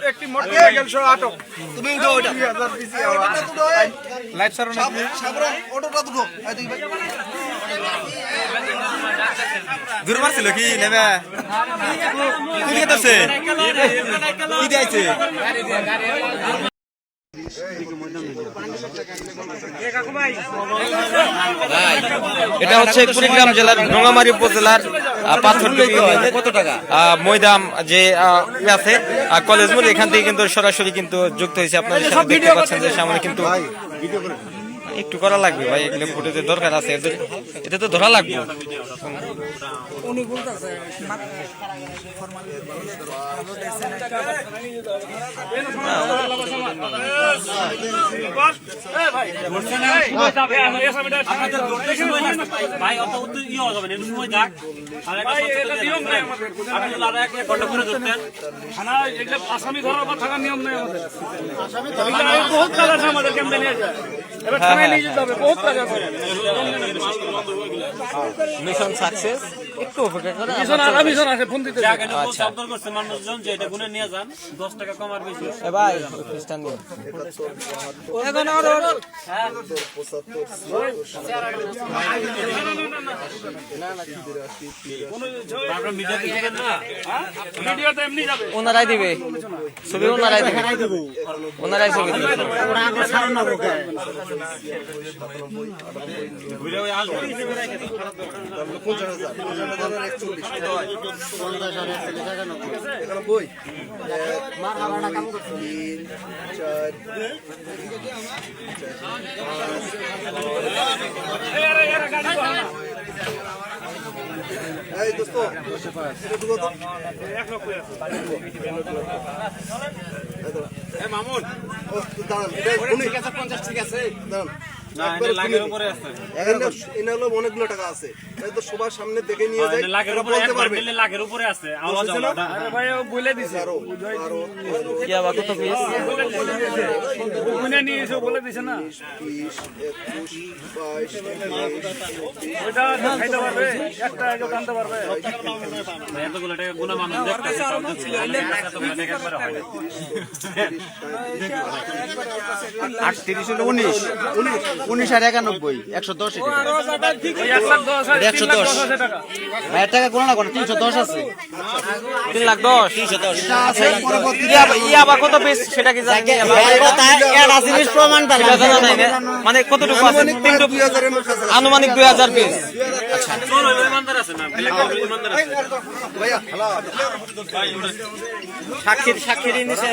একটি মোটরসাইকেল সহ আটক। তুমি উঠো ওটা লাইট সারো না সাবরান অটোটা দুটো দূর মারছিল কি নেবে কি দিতেছে কি দিয়েছে এটা হচ্ছে কুড়িগ্রাম জেলার রঙ্গামারী উপজেলার পাথরডুবি কত টাকা ময়দাম যে আছে কলেজ মোড় এখান থেকে কিন্তু সরাসরি কিন্তু যুক্ত হয়েছে আপনাদের সাথে দেখতে পাচ্ছেন যে সামনে কিন্তু একটু করা লাগবে ভাই এগুলো ফুটেজের দরকার আছে এটা তো ধরা লাগবে আসামি ধরার পর থাকার নিয়ম নেই আমাদের বহুত কাজ আছে আমাদের ক্যাম্পে নিয়ে যায় এবার থানায় নিয়ে যেতে হবে বহুত কাজ আছে মিশন সাকসেস একটু অপেক্ষা করে মিশন আছে ফোন দিতে আচ্ছা শব্দ করছে মানুষজন যে এটা গুনে নিয়ে যান 10 টাকা কম আর বেশি এ ভাই খ্রিস্টান দিন এখন আরো আপনারা মিডিয়া দিবেন না ভিডিওতে এমনি যাবে ওনারাই দিবে ছবি ওনারাই দিবে ওনারাই ছবি দিবে ঘুরে ওই আসবে এই দোস্ত মামুন দাঁড়ান এটা 50 ঠিক আছে দাঁড়ান না এটা লাগের উপরে আছে এনে হলো অনেকগুলো টাকা আছে তাই তো সবার সামনে দেখে নিয়ে যাই লাগের উপরে বলতে পারবে লাগের উপরে আছে আওয়াজ আওয়াজ আরে ভাই ও বলে দিছে আরো কি আবার কত পিস গুনে নিয়ে এসে বলে দিছে না 20 21 22 ওটা খাইতে পারবে একটা আগে টানতে পারবে এতগুলো টাকা গুনা মানুষ দেখতেছে সব ছিল এতগুলো টাকা একবারে হয় না 38 হলো 19 আর 91 110 110 টাকা ভাই টাকা কোন না কোন 310 আছে 310 আবার কত পিস সেটা কি জানেন প্রমাণ সেটা জানা নাই না মানে কতটুকু আছে আনুমানিক 2000 পিস আচ্ছা চোর হইলো ইমানদার আছে না ব্ল্যাক হইলো ইমানদার আছে ভাইয়া সাক্ষী নিছেন